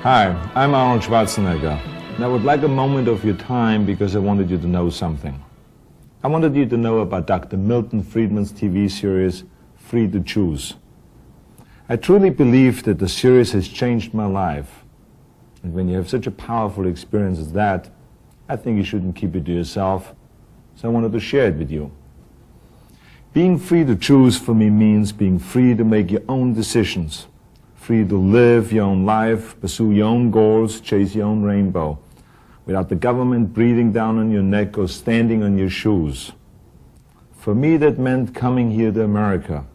Hi, I'm Arnold Schwarzenegger, and I would like a moment of your time because I wanted you to know something. I wanted you to know about Dr. Milton Friedman's TV series, Free to Choose. I truly believe that the series has changed my life. And when you have such a powerful experience as that, I think you shouldn't keep it to yourself, so I wanted to share it with you. Being free to choose for me means being free to make your own decisions, free to live your own life, pursue your own goals, chase your own rainbow, without the government breathing down on your neck or standing on your shoes. For me, that meant coming here to America,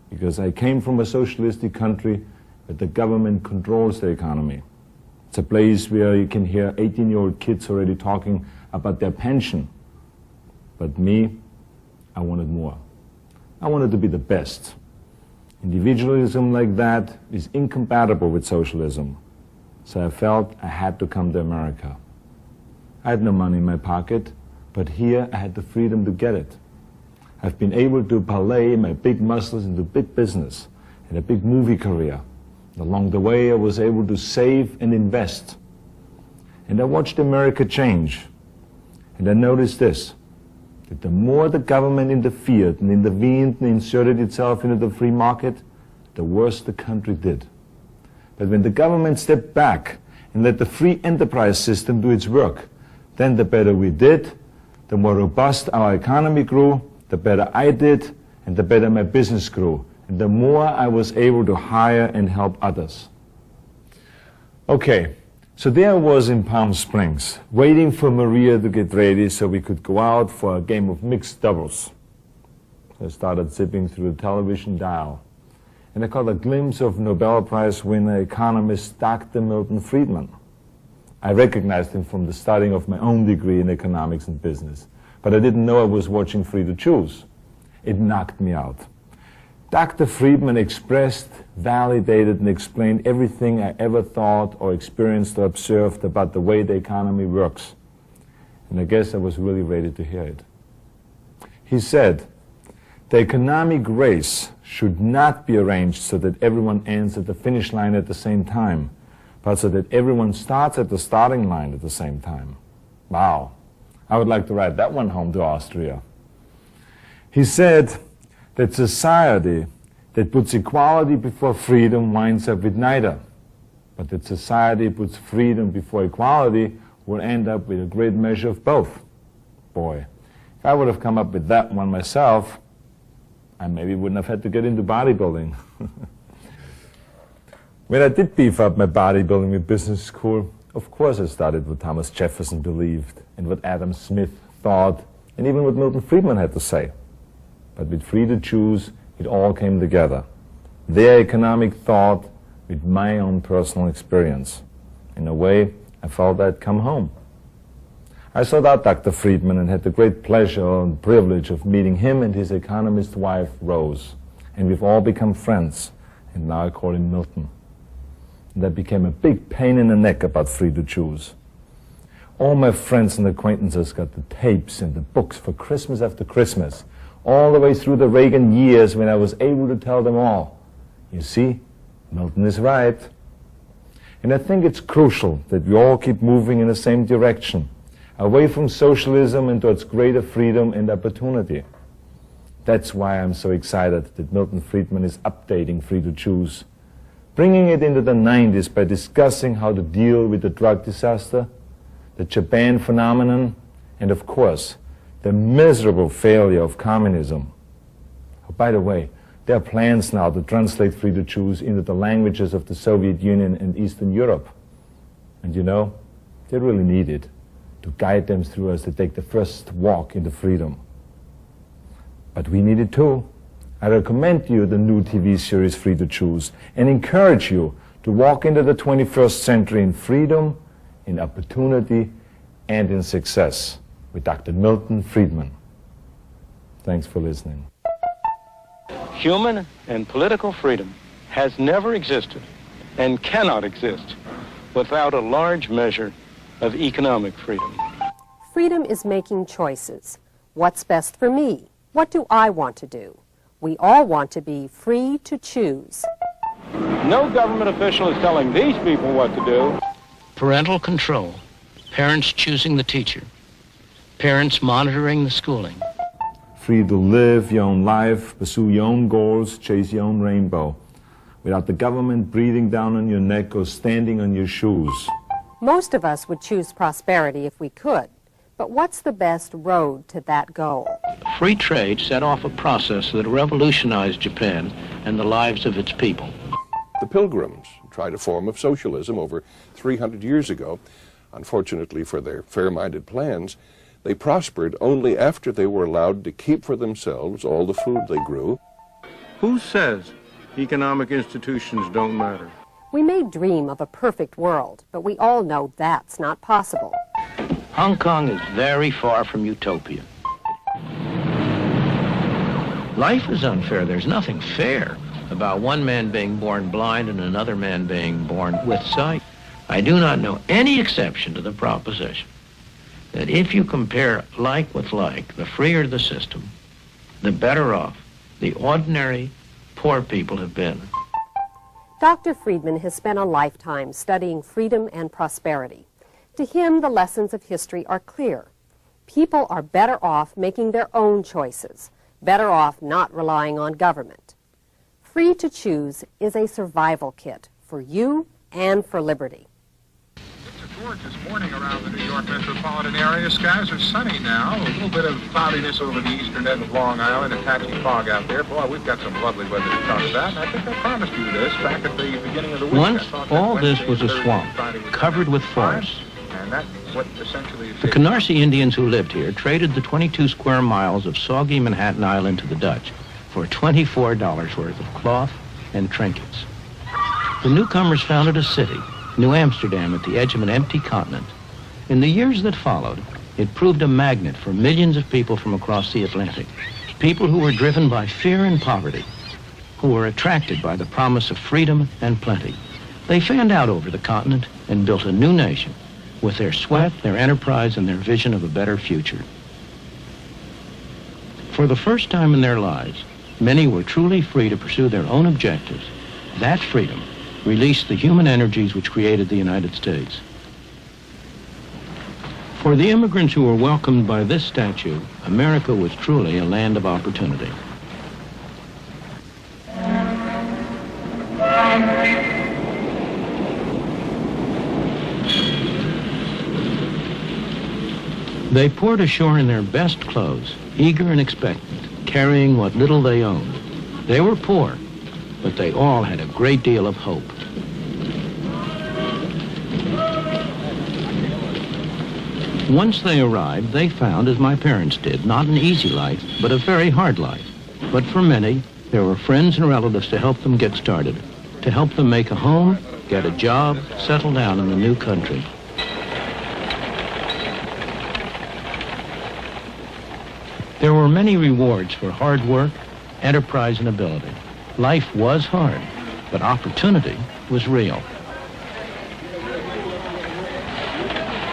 because I came from a socialistic country where the government controls the economy. It's a place where you can hear 18-year-old kids already talking about their pension. But me, I wanted more. I wanted to be the best. Individualism like that is incompatible with socialism. So I felt I had to come to America. I had no money in my pocket, but here I had the freedom to get it. I've been able to parlay my big muscles into big business and a big movie career. And along the way, I was able to save and invest. And I watched America change. And I noticed this, that the more the government interfered and intervened and inserted itself into the free market, the worse the country did. But when the government stepped back and let the free enterprise system do its work, then the better we did, the more robust our economy grew, the better I did, and the better my business grew, and the more I was able to hire and help others. Okay, so there I was in Palm Springs, waiting for Maria to get ready so we could go out for a game of mixed doubles. I started zipping through the television dial, and I caught a glimpse of Nobel Prize winner economist Dr. Milton Friedman. I recognized him from the studying of my own degree in economics and business, but I didn't know I was watching Free to Choose. It knocked me out. Dr. Friedman expressed, validated, and explained everything I ever thought or experienced or observed about the way the economy works. And I guess I was really ready to hear it. He said, the economic race should not be arranged so that everyone ends at the finish line at the same time, but so that everyone starts at the starting line at the same time. Wow. I would like to write that one home to Austria. He said that society that puts equality before freedom winds up with neither, but that society puts freedom before equality will end up with a great measure of both. Boy, if I would have come up with that one myself, I maybe wouldn't have had to get into bodybuilding. When I did beef up my bodybuilding in business school, of course I studied what Thomas Jefferson believed and what Adam Smith thought and even what Milton Friedman had to say. But with Free to Choose, it all came together. Their economic thought with my own personal experience. In a way, I felt I'd come home. I sought out Dr. Friedman and had the great pleasure and privilege of meeting him and his economist wife, Rose. And we've all become friends, and now I call him Milton. That became a big pain in the neck about Free to Choose. All my friends and acquaintances got the tapes and the books for Christmas after Christmas, all the way through the Reagan years when I was able to tell them all, you see, Milton is right. And I think it's crucial that we all keep moving in the same direction, away from socialism and towards greater freedom and opportunity. That's why I'm so excited that Milton Friedman is updating Free to Choose, bringing it into the 90s by discussing how to deal with the drug disaster, the Japan phenomenon, and of course, the miserable failure of communism. Oh, by the way, there are plans now to translate Free to Choose into the languages of the Soviet Union and Eastern Europe. And you know, they really need it to guide them through as they take the first walk into freedom. But we need it too. I recommend you the new TV series Free to Choose and encourage you to walk into the 21st century in freedom, in opportunity, and in success with Dr. Milton Friedman. Thanks for listening. Human and political freedom has never existed and cannot exist without a large measure of economic freedom. Freedom is making choices. What's best for me? What do I want to do? We all want to be free to choose. No government official is telling these people what to do. Parental control, parents choosing the teacher, parents monitoring the schooling. Free to live your own life, pursue your own goals, chase your own rainbow, without the government breathing down on your neck or standing on your shoes. Most of us would choose prosperity if we could, but what's the best road to that goal? Free trade set off a process that revolutionized Japan and the lives of its people. The Pilgrims tried a form of socialism over 300 years ago. Unfortunately for their fair-minded plans, they prospered only after they were allowed to keep for themselves all the food they grew. Who says economic institutions don't matter? We may dream of a perfect world, but we all know that's not possible. Hong Kong is very far from utopia. Life is unfair. There's nothing fair about one man being born blind and another man being born with sight. I do not know any exception to the proposition that if you compare like with like, the freer the system, the better off the ordinary poor people have been. Dr. Friedman has spent a lifetime studying freedom and prosperity. To him, the lessons of history are clear. People are better off making their own choices, better off not relying on government. Free to choose is a survival kit for you and for liberty. It's a gorgeous morning around the New York metropolitan area. Skies are sunny now. A little bit of cloudiness over the eastern end of Long Island, a patchy fog out there. Boy, we've got some lovely weather to talk about, and I think I promised you this back at the beginning of the week. Once, all this was a swamp, covered with forests. And that's what essentially The Canarsie Indians who lived here traded the 22 square miles of soggy Manhattan Island to the Dutch for $24 worth of cloth and trinkets. The newcomers founded a city, New Amsterdam, at the edge of an empty continent. In the years that followed, it proved a magnet for millions of people from across the Atlantic, people who were driven by fear and poverty, who were attracted by the promise of freedom and plenty. They fanned out over the continent and built a new nation with their sweat, their enterprise, and their vision of a better future. For the first time in their lives, many were truly free to pursue their own objectives. That freedom released the human energies which created the United States. For the immigrants who were welcomed by this statue, America was truly a land of opportunity. They poured ashore in their best clothes, eager and expectant, carrying what little they owned. They were poor, but they all had a great deal of hope. Once they arrived, they found, as my parents did, not an easy life, but a very hard life. But for many, there were friends and relatives to help them get started, to help them make a home, get a job, settle down in the new country. There were many rewards for hard work, enterprise, and ability. Life was hard, but opportunity was real.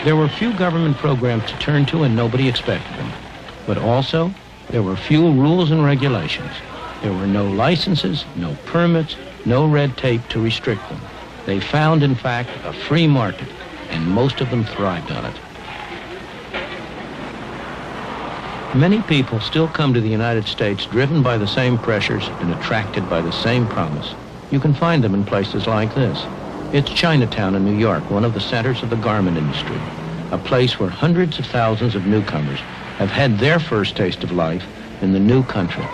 There were few government programs to turn to, and nobody expected them. But also, there were few rules and regulations. There were no licenses, no permits, no red tape to restrict them. They found, in fact, a free market, and most of them thrived on it. Many people still come to the United States driven by the same pressures and attracted by the same promise. You can find them in places like this. It's Chinatown in New York, one of the centers of the garment industry, a place where hundreds of thousands of newcomers have had their first taste of life in the new country.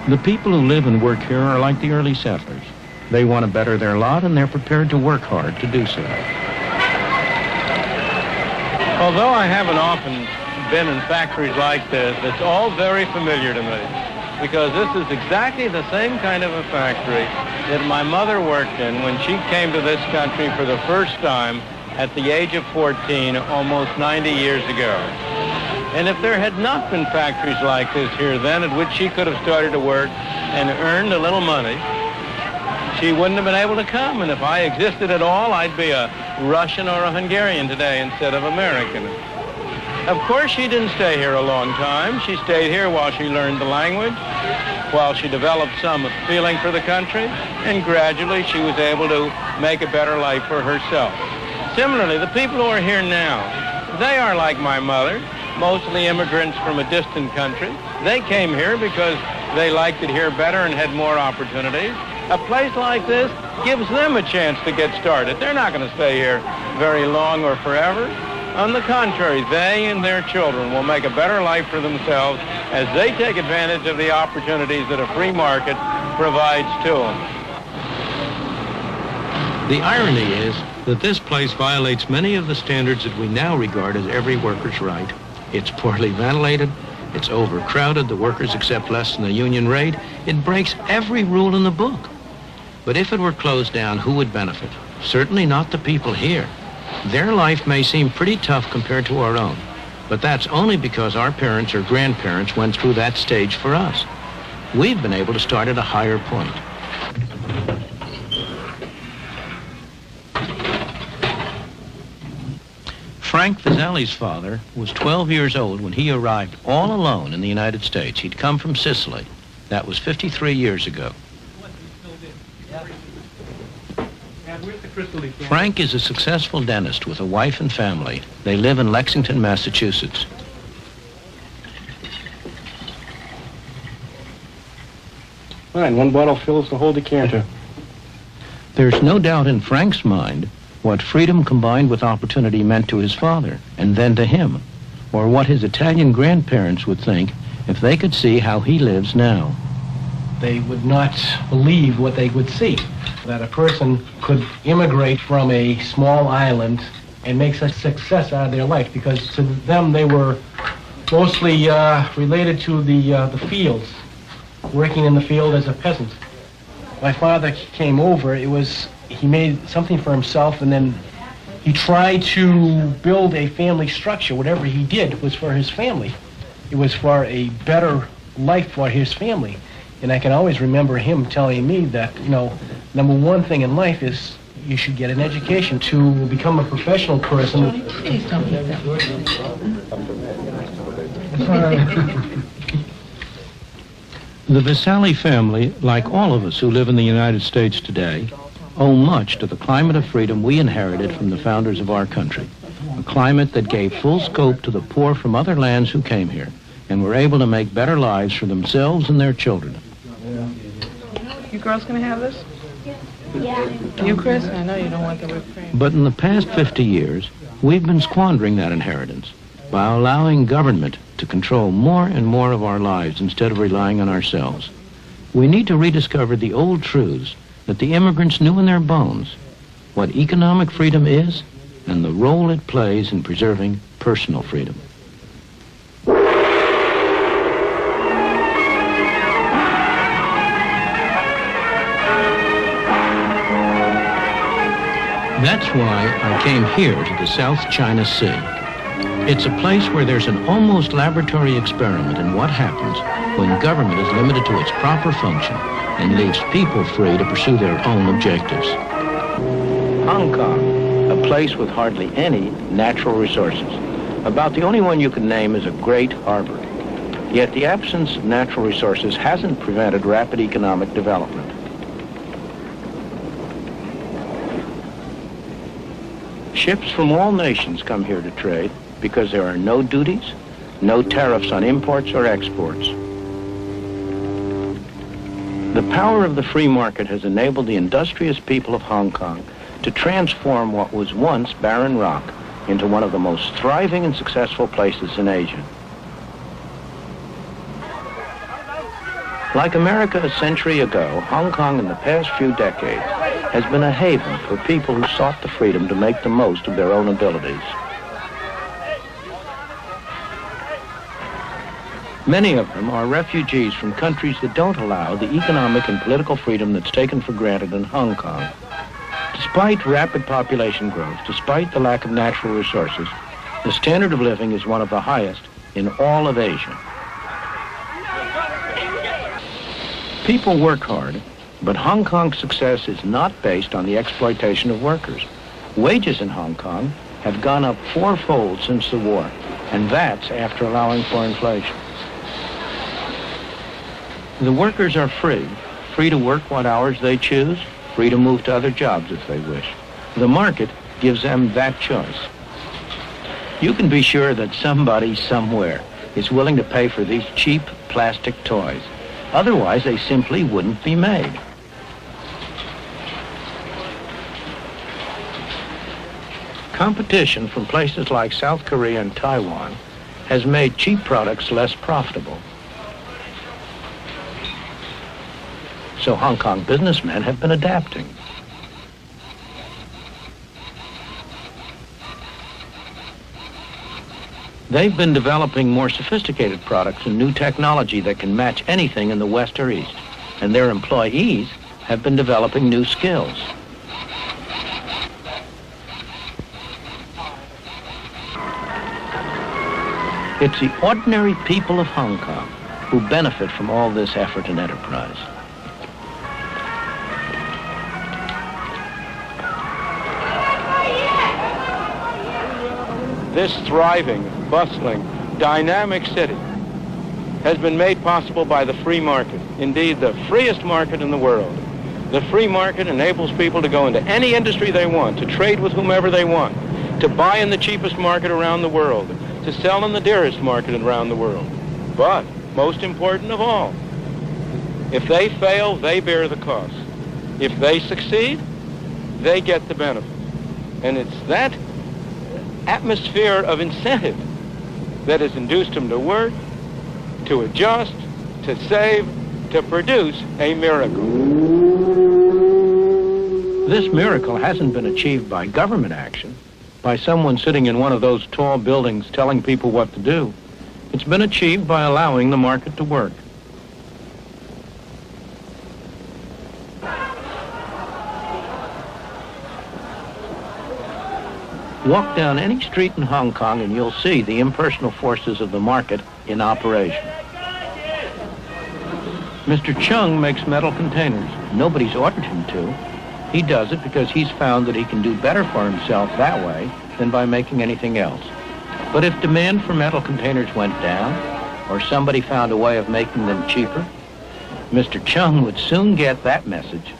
The people who live and work here are like the early settlers. They want to better their lot, and they're prepared to work hard to do so. Although I haven't often been in factories like this, it's all very familiar to me, because this is exactly the same kind of a factory that my mother worked in when she came to this country for the first time at the age of 14, almost 90 years ago. And if there had not been factories like this here then, at which she could have started to work and earned a little money, she wouldn't have been able to come. And if I existed at all, I'd be a Russian or a Hungarian today instead of American. Of course, she didn't stay here a long time. She stayed here while she learned the language. while she developed some feeling for the country, and gradually she was able to make a better life for herself. Similarly, the people who are here now, they are like my mother, mostly immigrants from a distant country. They came here because they liked it here better and had more opportunities. A place like this gives them a chance to get started. They're not going to stay here very long or forever. On the contrary, they and their children will make a better life for themselves as they take advantage of the opportunities that a free market provides to them. The irony is that this place violates many of the standards that we now regard as every worker's right. It's poorly ventilated, it's overcrowded, the workers accept less than the union rate. It breaks every rule in the book. But if it were closed down, who would benefit? Certainly not the people here. Their life may seem pretty tough compared to our own, but that's only because our parents or grandparents went through that stage for us. We've been able to start at a higher point. Frank Visalli's father was 12 years old when he arrived all alone in the United States. He'd come from Sicily. That was 53 years ago. Frank is a successful dentist with a wife and family. They live in Lexington, Massachusetts. Fine, one bottle fills the whole decanter. There's no doubt in Frank's mind what freedom combined with opportunity meant to his father, and then to him, or what his Italian grandparents would think if they could see how he lives now. They would not believe what they would see, that a person could immigrate from a small island and make such success out of their life, because to them they were mostly related to the fields, working in the field as a peasant. My father came over, he made something for himself, and then he tried to build a family structure. Whatever he did was for his family. It was for a better life for his family. And I can always remember him telling me that, you know, number one thing in life is you should get an education to become a professional person. Please don't eat that. The Visalli family, like all of us who live in the United States today, owe much to the climate of freedom we inherited from the founders of our country. A climate that gave full scope to the poor from other lands who came here and were able to make better lives for themselves and their children. You girls gonna have this? Yeah. You, Chris? I know you don't want the whipped cream. But in the past 50 years, we've been squandering that inheritance by allowing government to control more and more of our lives instead of relying on ourselves. We need to rediscover the old truths that the immigrants knew in their bones, what economic freedom is and the role it plays in preserving personal freedom. That's why I came here to the South China Sea. It's a place where there's an almost laboratory experiment in what happens when government is limited to its proper function and leaves people free to pursue their own objectives. Hong Kong, a place with hardly any natural resources. About the only one you can name is a great harbor. Yet the absence of natural resources hasn't prevented rapid economic development. Ships from all nations come here to trade because there are no duties, no tariffs on imports or exports. The power of the free market has enabled the industrious people of Hong Kong to transform what was once barren rock into one of the most thriving and successful places in Asia. Like America a century ago, Hong Kong in the past few decades has been a haven for people who sought the freedom to make the most of their own abilities. Many of them are refugees from countries that don't allow the economic and political freedom that's taken for granted in Hong Kong. Despite rapid population growth, despite the lack of natural resources, the standard of living is one of the highest in all of Asia. People work hard, but Hong Kong's success is not based on the exploitation of workers. Wages in Hong Kong have gone up fourfold since the war, and that's after allowing for inflation. The workers are free to work what hours they choose, free to move to other jobs if they wish. The market gives them that choice. You can be sure that somebody somewhere is willing to pay for these cheap plastic toys. Otherwise, they simply wouldn't be made. Competition from places like South Korea and Taiwan has made cheap products less profitable. So Hong Kong businessmen have been adapting. They've been developing more sophisticated products and new technology that can match anything in the West or East. And their employees have been developing new skills. It's the ordinary people of Hong Kong who benefit from all this effort and enterprise. This thriving, bustling, dynamic city has been made possible by the free market. Indeed, the freest market in the world. The free market enables people to go into any industry they want, to trade with whomever they want, to buy in the cheapest market around the world, to sell in the dearest market around the world. But, most important of all, if they fail, they bear the cost. If they succeed, they get the benefit. And it's that atmosphere of incentive that has induced them to work, to adjust, to save, to produce a miracle. This miracle hasn't been achieved by government action, by someone sitting in one of those tall buildings telling people what to do. It's been achieved by allowing the market to work. Walk down any street in Hong Kong and you'll see the impersonal forces of the market in operation. Mr. Chung makes metal containers. Nobody's ordered him to. He does it because he's found that he can do better for himself that way than by making anything else. But if demand for metal containers went down, or somebody found a way of making them cheaper, Mr. Chung would soon get that message.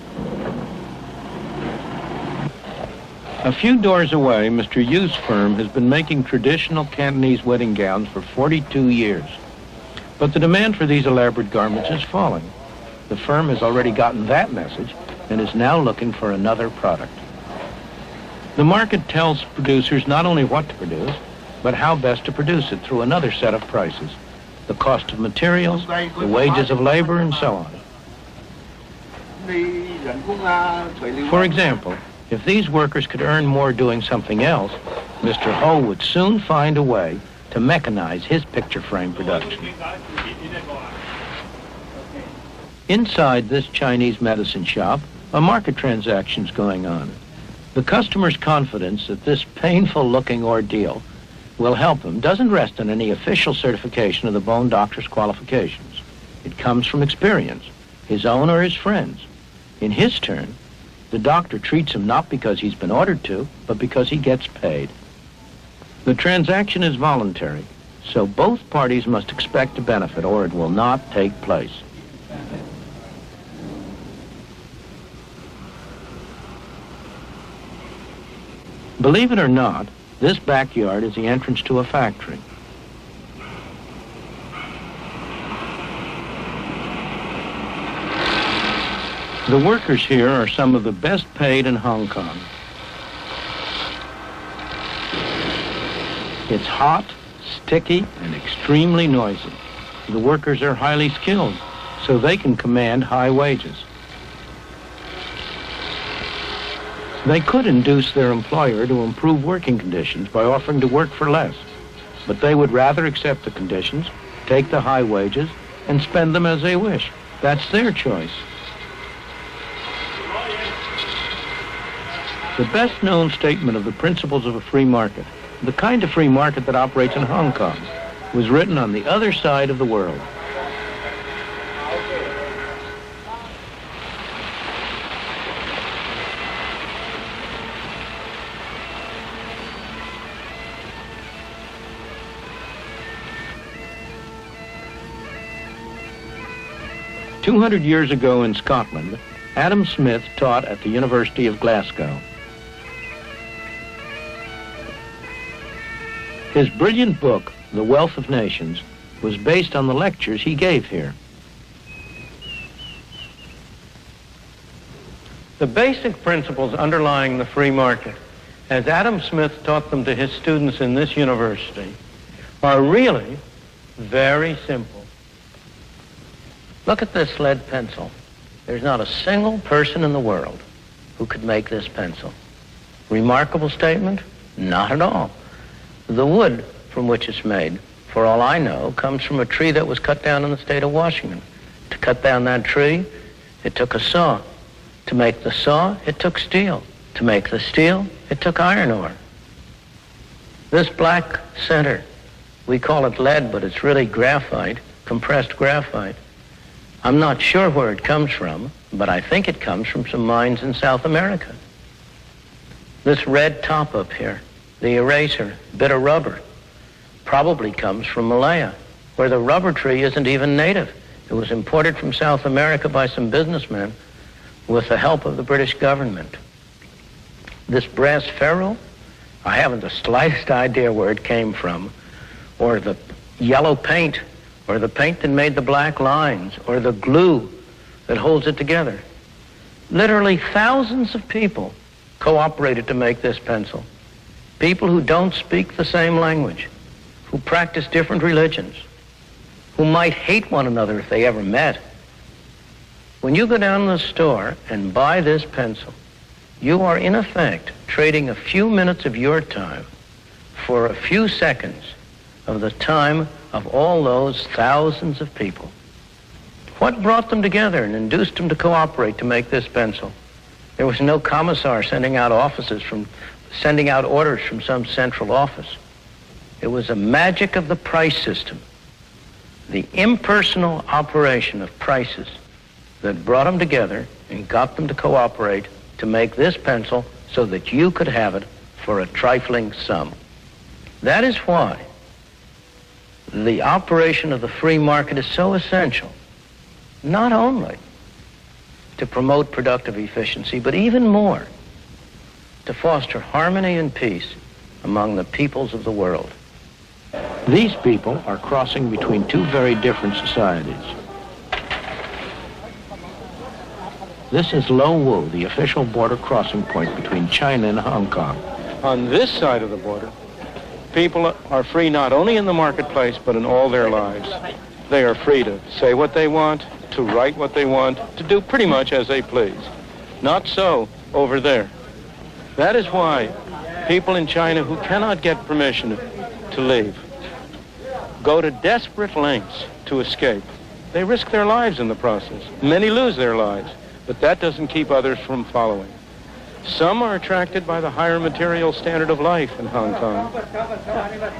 A few doors away, Mr. Yu's firm has been making traditional Cantonese wedding gowns for 42 years. But the demand for these elaborate garments is falling. The firm has already gotten that message and is now looking for another product. The market tells producers not only what to produce, but how best to produce it through another set of prices. The cost of materials, the wages of labor, and so on. For example, if these workers could earn more doing something else, Mr. Ho would soon find a way to mechanize his picture frame production. Inside this Chinese medicine shop, a market transaction's going on. The customer's confidence that this painful-looking ordeal will help him doesn't rest on any official certification of the bone doctor's qualifications. It comes from experience, his own or his friends. In his turn, the doctor treats him not because he's been ordered to, but because he gets paid. The transaction is voluntary, so both parties must expect a benefit or it will not take place. Believe it or not, this backyard is the entrance to a factory. The workers here are some of the best paid in Hong Kong. It's hot, sticky, and extremely noisy. The workers are highly skilled, so they can command high wages. They could induce their employer to improve working conditions by offering to work for less, but they would rather accept the conditions, take the high wages, and spend them as they wish. That's their choice. The best-known statement of the principles of a free market, the kind of free market that operates in Hong Kong, was written on the other side of the world. 200 years ago in Scotland, Adam Smith taught at the University of Glasgow. His brilliant book, The Wealth of Nations, was based on the lectures he gave here. The basic principles underlying the free market, as Adam Smith taught them to his students in this university, are really very simple. Look at this lead pencil. There's not a single person in the world who could make this pencil. Remarkable statement? Not at all. The wood from which it's made, for all I know, comes from a tree that was cut down in the state of Washington. To cut down that tree, it took a saw. To make the saw, it took steel. To make the steel, it took iron ore. This black center, we call it lead, but it's really graphite, compressed graphite. I'm not sure where it comes from, but I think it comes from some mines in South America. This red top up here, the eraser, bit of rubber, probably comes from Malaya, where the rubber tree isn't even native. It was imported from South America by some businessmen with the help of the British government. This brass ferrule, I haven't the slightest idea where it came from, or the yellow paint, or the paint that made the black lines, or the glue that holds it together. Literally thousands of people cooperated to make this pencil. People who don't speak the same language, who practice different religions, who might hate one another if they ever met. When you go down to the store and buy this pencil, you are in effect trading a few minutes of your time for a few seconds of the time of all those thousands of people. What brought them together and induced them to cooperate to make this pencil? There was no commissar sending out orders from some central office. It was a magic of the price system, the impersonal operation of prices that brought them together and got them to cooperate to make this pencil so that you could have it for a trifling sum. That is why the operation of the free market is so essential, not only to promote productive efficiency, but even more to foster harmony and peace among the peoples of the world. These people are crossing between two very different societies. This is Lo Wu, the official border crossing point between China and Hong Kong. On this side of the border, people are free not only in the marketplace, but in all their lives. They are free to say what they want, to write what they want, to do pretty much as they please. Not so over there. That is why people in China who cannot get permission to leave go to desperate lengths to escape. They risk their lives in the process. Many lose their lives, but that doesn't keep others from following. Some are attracted by the higher material standard of life in Hong Kong,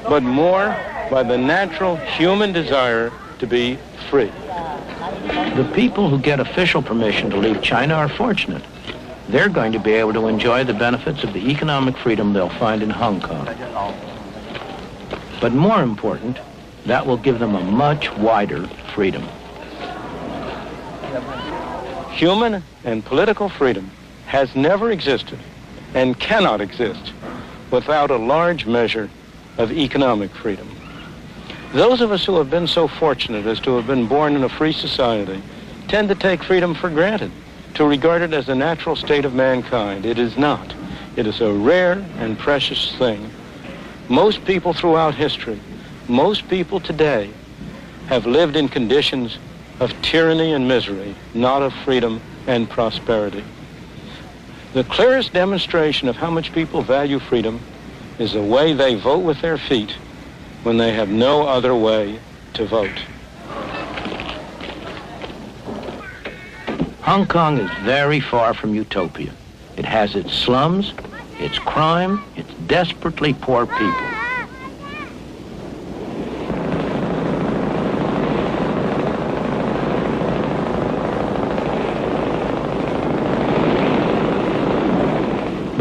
but more by the natural human desire to be free. The people who get official permission to leave China are fortunate. They're going to be able to enjoy the benefits of the economic freedom they'll find in Hong Kong. But more important, that will give them a much wider freedom. Human and political freedom has never existed and cannot exist without a large measure of economic freedom. Those of us who have been so fortunate as to have been born in a free society tend to take freedom for granted, to regard it as a natural state of mankind. It is not. It is a rare and precious thing. Most people throughout history, most people today, have lived in conditions of tyranny and misery, not of freedom and prosperity. The clearest demonstration of how much people value freedom is the way they vote with their feet when they have no other way to vote. Hong Kong is very far from utopia. It has its slums, its crime, its desperately poor people.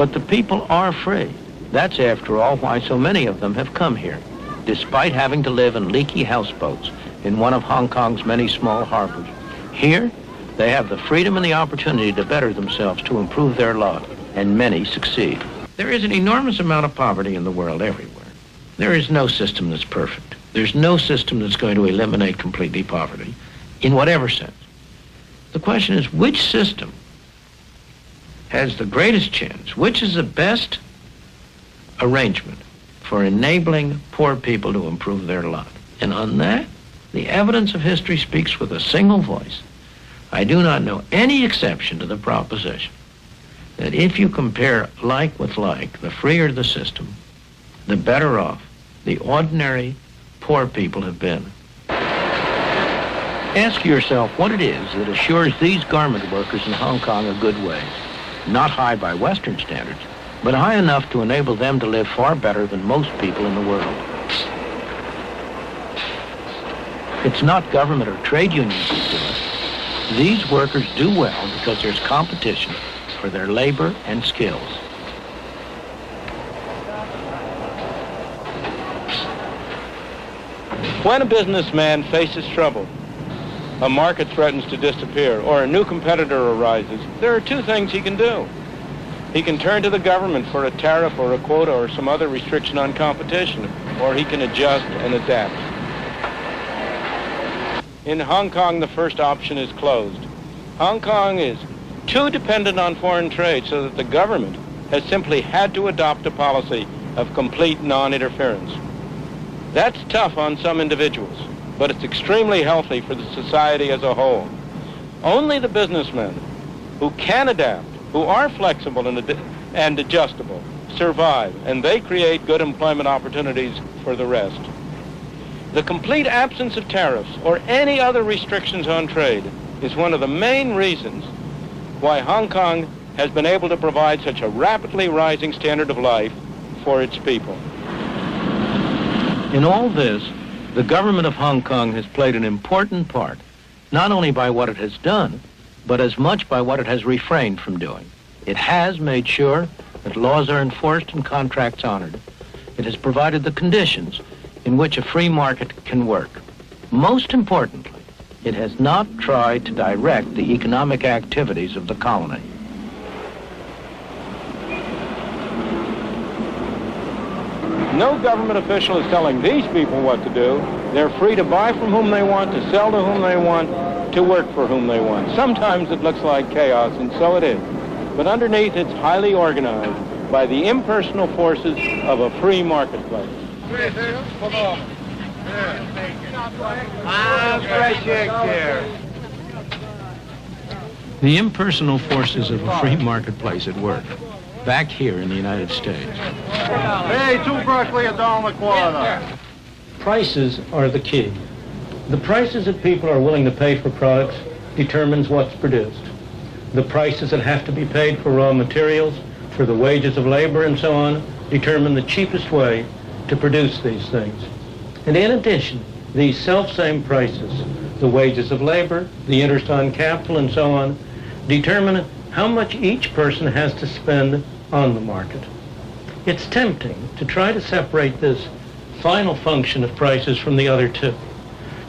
But the people are free. That's, after all, why so many of them have come here, despite having to live in leaky houseboats in one of Hong Kong's many small harbors. Here, They have the freedom and the opportunity to better themselves, to improve their lot, and many succeed. There is an enormous amount of poverty in the world everywhere. There is no system that's perfect. There's no system that's going to eliminate completely poverty, in whatever sense. The question is, which system has the greatest chance? Which is the best arrangement for enabling poor people to improve their lot? And on that, the evidence of history speaks with a single voice. I do not know any exception to the proposition that if you compare like with like, the freer the system, the better off the ordinary poor people have been. Ask yourself what it is that assures these garment workers in Hong Kong a good wage. Not high by Western standards, but high enough to enable them to live far better than most people in the world. It's not government or trade unions that do it. These workers do well because there's competition for their labor and skills. When a businessman faces trouble, a market threatens to disappear, or a new competitor arises, there are two things he can do. He can turn to the government for a tariff or a quota or some other restriction on competition, or he can adjust and adapt. In Hong Kong, the first option is closed. Hong Kong is too dependent on foreign trade so that the government has simply had to adopt a policy of complete non-interference. That's tough on some individuals, but it's extremely healthy for the society as a whole. Only the businessmen who can adapt, who are flexible and adjustable, survive, and they create good employment opportunities for the rest. The complete absence of tariffs or any other restrictions on trade is one of the main reasons why Hong Kong has been able to provide such a rapidly rising standard of life for its people. In all this, the government of Hong Kong has played an important part, not only by what it has done, but as much by what it has refrained from doing. It has made sure that laws are enforced and contracts honored. It has provided the conditions in which a free market can work. Most importantly, it has not tried to direct the economic activities of the colony. No government official is telling these people what to do. They're free to buy from whom they want, to sell to whom they want, to work for whom they want. Sometimes it looks like chaos, and so it is. But underneath, it's highly organized by the impersonal forces of a free marketplace. The impersonal forces of a free marketplace at work, back here in the United States. Hey, two broccoli, $1.25. Prices are the key. The prices that people are willing to pay for products determines what's produced. The prices that have to be paid for raw materials, for the wages of labor and so on, determine the cheapest way to produce these things. And in addition, these self-same prices, the wages of labor, the interest on capital and so on, determine how much each person has to spend on the market. It's tempting to try to separate this final function of prices from the other two.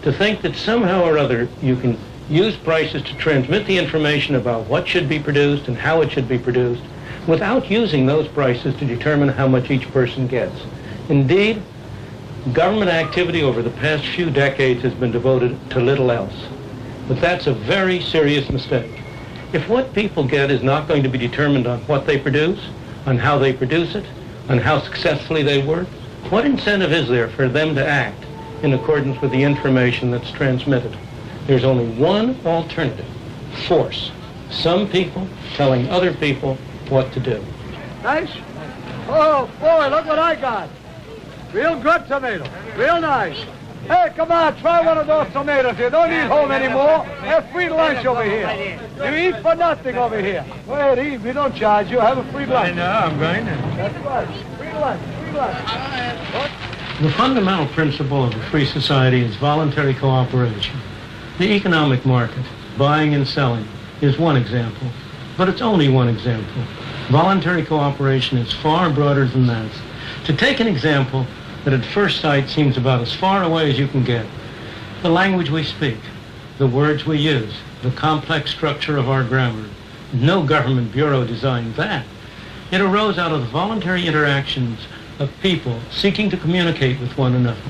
To think that somehow or other you can use prices to transmit the information about what should be produced and how it should be produced without using those prices to determine how much each person gets. Indeed, government activity over the past few decades has been devoted to little else. But that's a very serious mistake. If what people get is not going to be determined on what they produce, on how they produce it, on how successfully they work, what incentive is there for them to act in accordance with the information that's transmitted? There's only one alternative: force. Some people telling other people what to do. Nice? Oh, boy, look what I got. Real good tomato. Real nice. Hey, come on, try one of those tomatoes. You don't eat home anymore. Have free lunch over here. You eat for nothing over here. Go ahead, eat. We don't charge you. Have a free lunch. I know, I'm going to. That's right. Free lunch. Free lunch. The fundamental principle of a free society is voluntary cooperation. The economic market, buying and selling, is one example, but it's only one example. Voluntary cooperation is far broader than that. To take an example that at first sight seems about as far away as you can get, the language we speak. the words we use, the complex structure of our grammar. No government bureau designed that. It arose out of the voluntary interactions of people seeking to communicate with one another.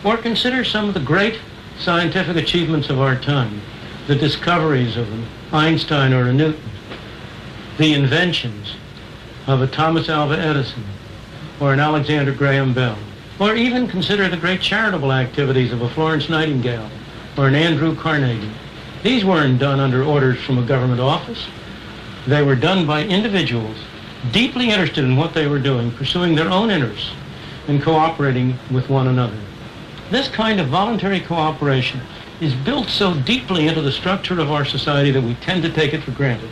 Or consider some of the great scientific achievements of our time, the discoveries of an Einstein or a Newton, the inventions of a Thomas Alva Edison or an Alexander Graham Bell, or even consider the great charitable activities of a Florence Nightingale or an Andrew Carnegie. These weren't done under orders from a government office. They were done by individuals deeply interested in what they were doing, pursuing their own interests and cooperating with one another. This kind of voluntary cooperation is built so deeply into the structure of our society that we tend to take it for granted.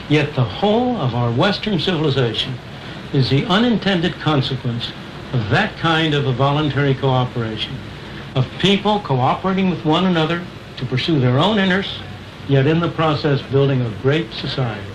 Yet the whole of our Western civilization is the unintended consequence of that kind of a voluntary cooperation, of people cooperating with one another to pursue their own interests, yet in the process building a great society.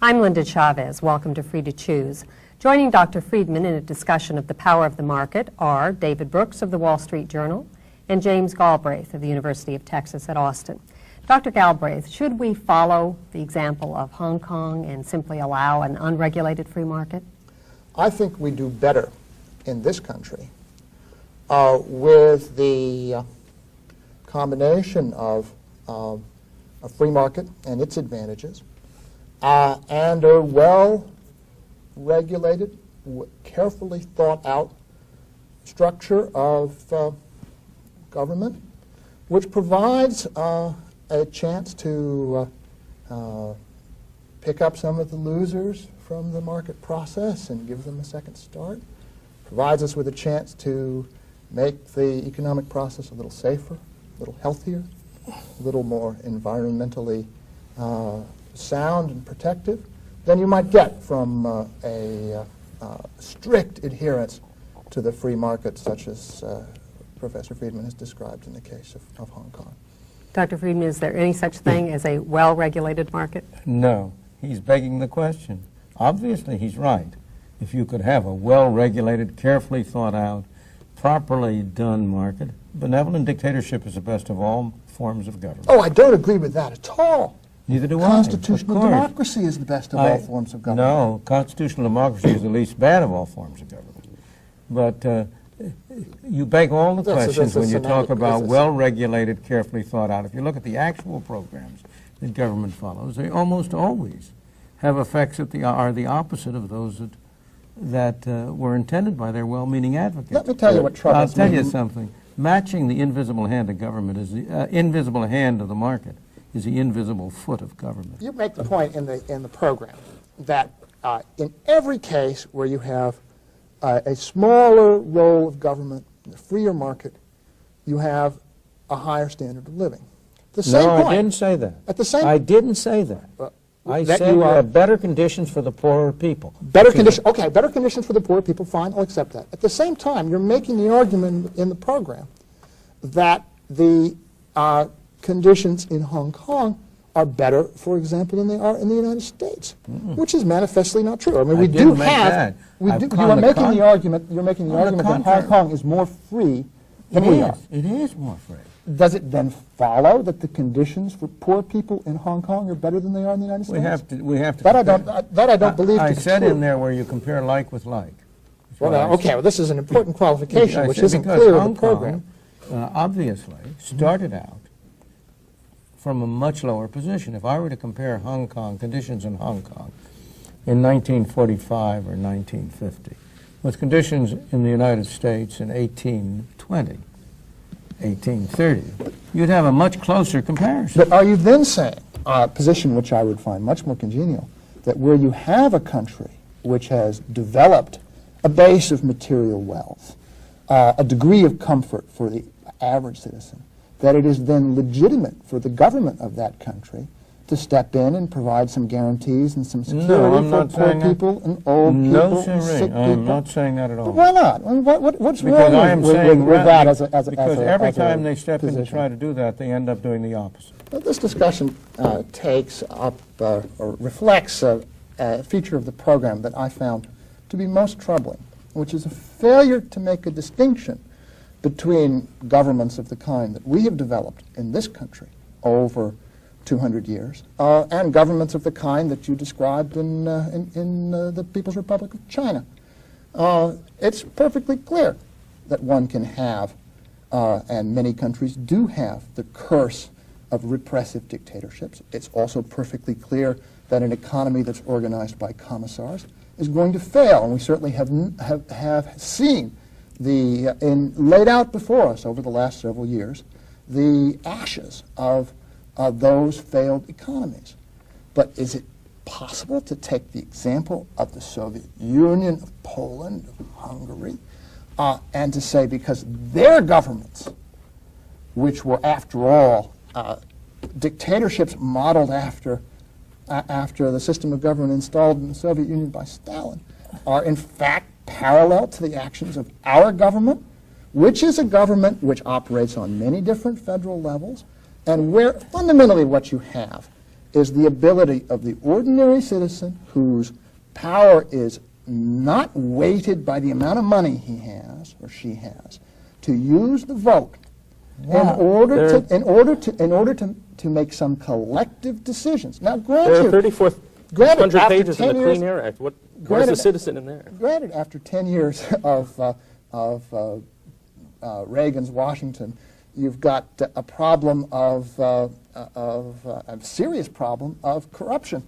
I'm Linda Chavez. Welcome to Free to Choose. Joining Dr. Friedman in a discussion of the power of the market are David Brooks of the Wall Street Journal and James Galbraith of the University of Texas at Austin. Dr. Galbraith, should we follow the example of Hong Kong and simply allow an unregulated free market? I think we do better in this country with the combination of a free market and its advantages and a well-regulated, carefully thought-out structure of government, which provides a chance to pick up some of the losers from the market process and give them a second start, provides us with a chance to make the economic process a little safer, a little healthier, a little more environmentally sound and protective than you might get from a strict adherence to the free market such as Professor Friedman has described in the case of Hong Kong. Dr. Friedman, is there any such thing as a well-regulated market? No. He's begging the question. Obviously, he's right. If you could have a well-regulated, carefully thought-out, properly done market, benevolent dictatorship is the best of all forms of government. Oh, I don't agree with that at all. Neither do Constitutional I. Constitutional democracy is the best of all forms of government. No, constitutional democracy is the least bad of all forms of government. But you beg all the questions when you talk about well-regulated, carefully thought out. If you look at the actual programs that government follows, they almost always have effects that are the opposite of those that were intended by their well-meaning advocates. Let me tell you what troubles me. I'll tell you something. Matching the invisible hand of government is the invisible hand of the market is the invisible foot of government. You make the point in the program that in every case where you have a smaller role of government, the freer market, you have a higher standard of living. The same point. I didn't say that. At the same. I didn't say that. I said you have better conditions for the poorer people. Better conditions. Okay, better conditions for the poor people. Fine, I'll accept that. At the same time, you're making the argument in the program that the conditions in Hong Kong are better, for example, than they are in the United States, which is manifestly not true. I mean, we do have. You are making the argument. You're making the argument that Hong Kong is more free than we are. It is more free. Does it then follow that the conditions for poor people in Hong Kong are better than they are in the United States? We have to. That I don't believe to be true. I said in there where you compare like with like. Well, okay. Well, this is an important qualification, which isn't clear in the program. Obviously, started out from a much lower position. If I were to compare Hong Kong conditions in Hong Kong in 1945 or 1950 with conditions in the United States in 1820. 1830, you'd have a much closer comparison. But are you then saying, a position which I would find much more congenial, that where you have a country which has developed a base of material wealth, a degree of comfort for the average citizen, that it is then legitimate for the government of that country to step in and provide some guarantees and some security for poor people and old people and sick people? I'm not saying that at all. But why not? I mean, what's wrong with that as a Because every time they step in to position? try to do that, they end up doing the opposite. Well, this discussion takes up or reflects a feature of the program that I found to be most troubling, which is a failure to make a distinction between governments of the kind that we have developed in this country over 200 years and governments of the kind that you described in the People's Republic of China. It's perfectly clear that one can have, and many countries do have, the curse of repressive dictatorships. It's also perfectly clear that an economy that's organized by commissars is going to fail, and we certainly have seen laid out before us over the last several years the ashes of those failed economies. But is it possible to take the example of the Soviet Union, of Poland, of Hungary, and to say because their governments, which were after all dictatorships modeled after the system of government installed in the Soviet Union by Stalin, are in fact parallel to the actions of our government, which is a government which operates on many different federal levels, and where fundamentally what you have is the ability of the ordinary citizen whose power is not weighted by the amount of money he has or she has to use the vote in order to make some collective decisions. Now, granted, there are 3,400 pages in the Clean Air Act. What is a citizen in there? Granted, after 10 years of Reagan's Washington, you've got a problem a serious problem of corruption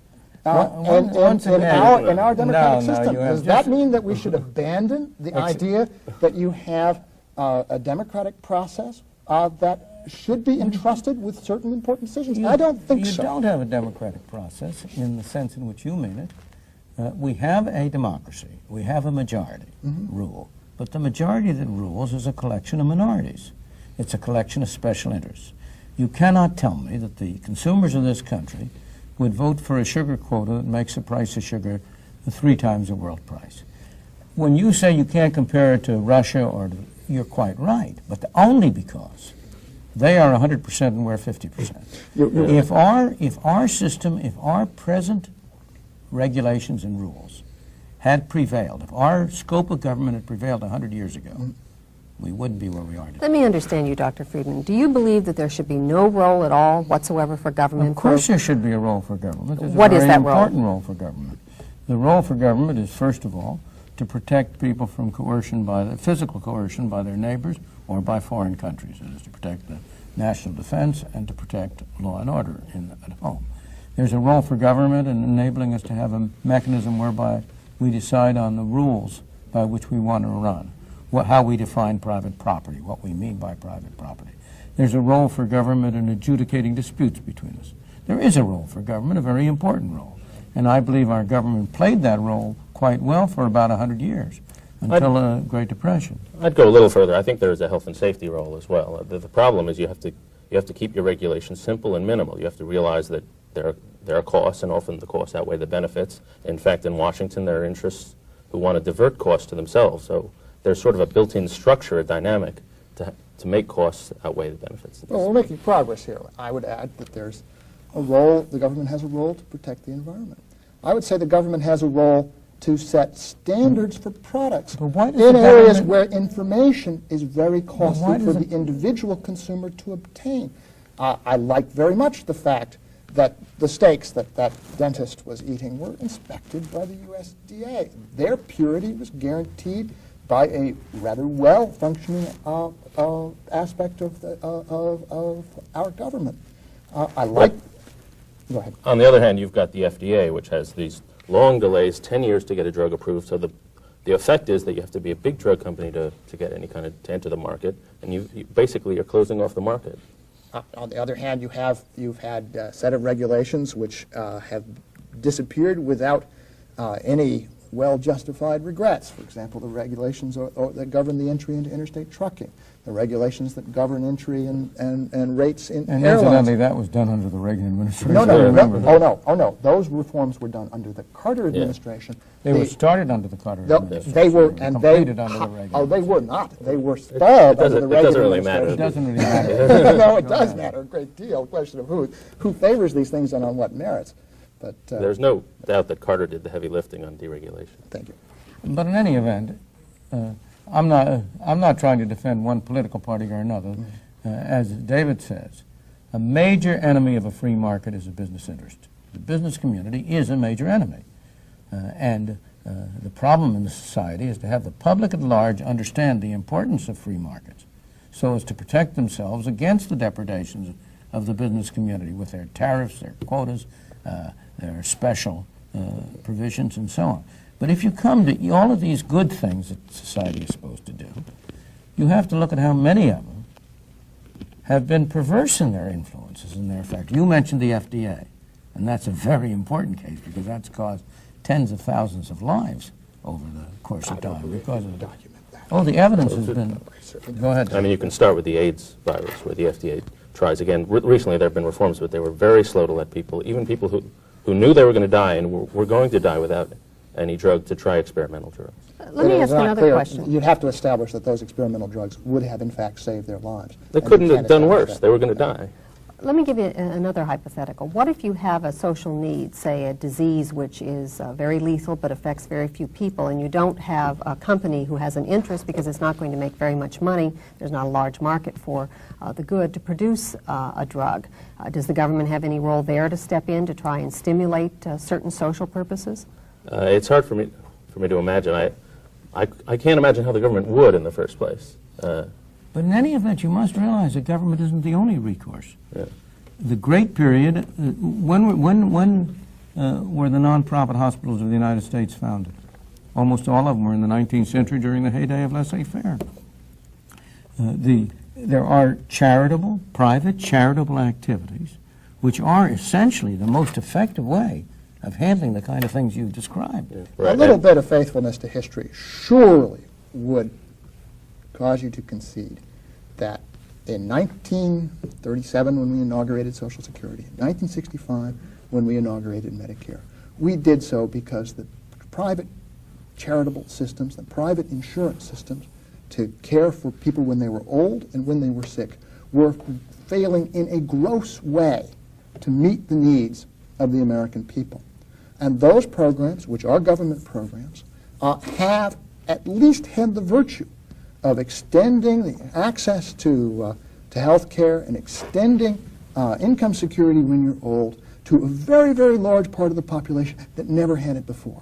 in our democratic system. Does that mean that we should abandon the idea that you have a democratic process that should be entrusted with certain important decisions? I don't think so. You don't have a democratic process in the sense in which you mean it. We have a democracy. We have a majority rule. But the majority that rules is a collection of minorities. It's a collection of special interests. You cannot tell me that the consumers of this country would vote for a sugar quota that makes the price of sugar 3 times the world price. When you say you can't compare it to Russia, you're quite right, but only because they are 100% and we're 50%. If our system, if our present regulations and rules had prevailed, if our scope of government had prevailed 100 years ago, we wouldn't be where we are today. Let me understand you, Dr. Friedman. Do you believe that there should be no role at all whatsoever for government? Of course there should be a role for government. There's what a is very that role? important role for government. The role for government is, first of all, to protect people from coercion physical coercion by their neighbors or by foreign countries. It is to protect the national defense and to protect law and order at home. There's a role for government in enabling us to have a mechanism whereby we decide on the rules by which we want to run, how we define private property, what we mean by private property. There's a role for government in adjudicating disputes between us. There is a role for government, a very important role. And I believe our government played that role quite well for about 100 years, until the Great Depression. I'd go a little further. I think there is a health and safety role as well. The problem is you have to keep your regulations simple and minimal. You have to realize that there are costs, and often the costs outweigh the benefits. In fact, in Washington, there are interests who want to divert costs to themselves. So there's sort of a built-in structure, a dynamic, to make costs outweigh the benefits. Well, we're making progress here. I would add that there's a role, the government has a role to protect the environment. I would say the government has a role to set standards for products in areas where information is very costly for the individual consumer to obtain. I like very much the fact that the steaks that dentist was eating were inspected by the USDA. Their purity was guaranteed by a rather well-functioning aspect of our government. Go ahead. On the other hand, you've got the FDA, which has these long delays, 10 years to get a drug approved. So the effect is that you have to be a big drug company to get any kind of, to enter the market, and you basically you're closing off the market. On the other hand, you've had a set of regulations which have disappeared without any well-justified regrets. For example, the regulations that govern the entry into interstate trucking, the regulations that govern entry and rates in airlines. And incidentally, that was done under the Reagan administration. No. Those reforms were done under the Carter administration. They were started under the Carter administration. They were, and completed under the Reagan. Oh, they were not. They were stalled under the Reagan administration. It doesn't really matter. It doesn't really matter. No, it does matter a great deal. The question of who favors these things and on what merits. But there's no doubt that Carter did the heavy lifting on deregulation. Thank you. But in any event, I'm not trying to defend one political party or another. As David says, a major enemy of a free market is a business interest. The business community is a major enemy. The problem in the society is to have the public at large understand the importance of free markets so as to protect themselves against the depredations of the business community with their tariffs, their quotas, their special provisions, and so on. But if you come to all of these good things that society is supposed to do, you have to look at how many of them have been perverse in their influences and their effect. You mentioned the FDA, and that's a very important case because that's caused tens of thousands of lives over the course of time because of the the evidence has been. Go ahead. I mean, you can start with the AIDS virus, where the FDA tries again. Recently, there have been reforms, but they were very slow to let people, even people who knew they were going to die and were going to die without any drug, to try experimental drugs. Let me ask another question. You'd have to establish that those experimental drugs would have, in fact, saved their lives. They couldn't have done worse. They were going to die. Let me give you another hypothetical. What if you have a social need, say a disease which is very lethal but affects very few people, and you don't have a company who has an interest because it's not going to make very much money, there's not a large market for the good, to produce a drug? Does the government have any role there to step in to try and stimulate certain social purposes? It's hard for me to imagine. I can't imagine how the government would in the first place. But in any event, you must realize that government isn't the only recourse. Yeah. The great period, when were the non-profit hospitals of the United States founded? Almost all of them were in the 19th century during the heyday of laissez-faire. There are private charitable activities, which are essentially the most effective way of handling the kind of things you've described. Yeah. Right. A little bit of faithfulness to history surely would cause you to concede that in 1937, when we inaugurated Social Security, in 1965, when we inaugurated Medicare, we did so because the private charitable systems, the private insurance systems to care for people when they were old and when they were sick were failing in a gross way to meet the needs of the American people. And those programs, which are government programs, have at least had the virtue of extending the access to health care and extending income security when you're old to a very, very large part of the population that never had it before.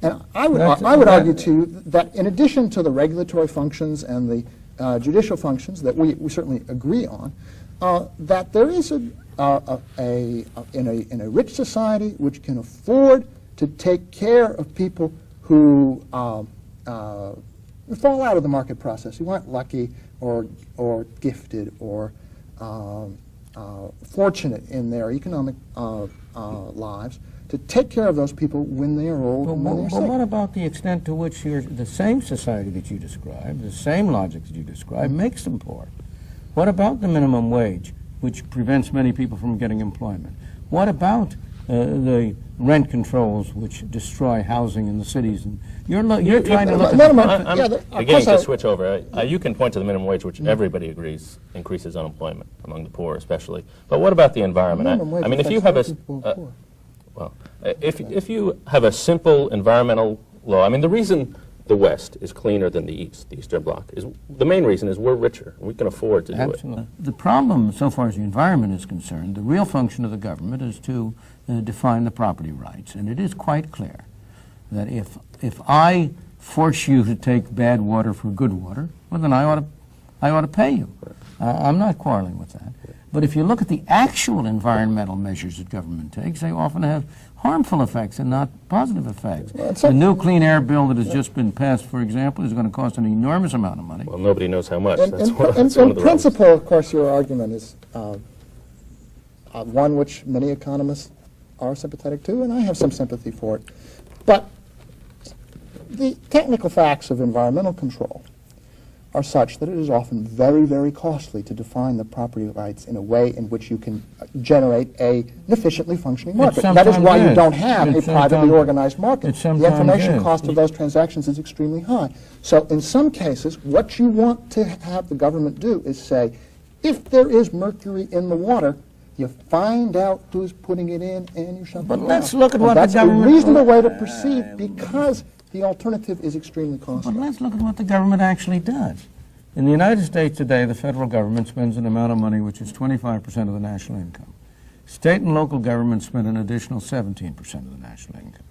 And I would argue to you that in addition to the regulatory functions and the judicial functions that we certainly agree on, that there is in a rich society which can afford to take care of people who fall out of the market process, who aren't lucky or gifted or fortunate in their economic lives, to take care of those people when they are old and when they're sick. But what about the extent to which the same society that you described, the same logic that you described, makes them poor? What about the minimum wage, which prevents many people from getting employment? What about the rent controls, which destroy housing in the cities? And you're trying to look at... I'm beginning to switch over. You can point to the minimum wage, which everybody agrees increases unemployment among the poor, especially. But what about the environment? I mean, if you have if you have a simple environmental law, I mean, the reason the West is cleaner than the East, the Eastern Bloc, is the main reason is we're richer. We can afford to do it. The problem, so far as the environment is concerned, the real function of the government is to define the property rights. And it is quite clear that if I force you to take bad water for good water, well, then I ought to pay you. I'm not quarreling with that. But if you look at the actual environmental measures that government takes, they often have harmful effects and not positive effects. The new clean air bill that has just been passed, for example, is going to cost an enormous amount of money. Well, nobody knows how much. In principle, of course, your argument is one which many economists are sympathetic to, and I have some sympathy for it. But the technical facts of environmental control are such that it is often very, very costly to define the property rights in a way in which you can generate an efficiently functioning market. That is why you don't have a privately organized market. The information cost of those transactions is extremely high. So in some cases, what you want to have the government do is say, if there is mercury in the water, you find out who's putting it in and you shut the water. But let's look at what the government... That's a reasonable way to proceed because The alternative is extremely costly. But let's look at what the government actually does. In the United States today, the federal government spends an amount of money which is 25% of the national income. State and local governments spend an additional 17% of the national income.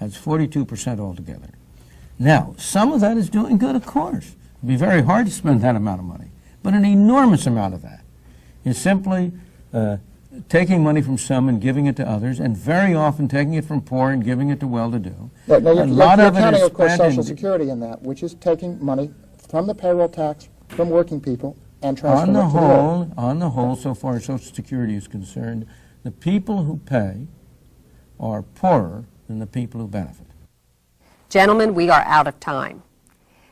That's 42% altogether. Now, some of that is doing good, of course. It'd be very hard to spend that amount of money, but an enormous amount of that is simply taking money from some and giving it to others, and very often taking it from poor and giving it to well-to-do. Right, now, you're counting, of course, Social Security in that, which is taking money from the payroll tax from working people and transferring it to the world. On the whole, so far as Social Security is concerned, the people who pay are poorer than the people who benefit. Gentlemen, we are out of time.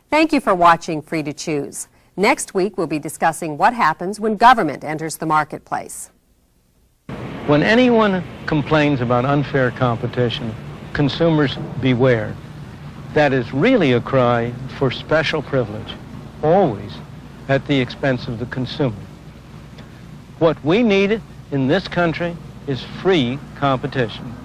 Thank you for watching Free to Choose. Next week, we'll be discussing what happens when government enters the marketplace. When anyone complains about unfair competition, consumers beware. That is really a cry for special privilege, always at the expense of the consumer. What we need in this country is free competition.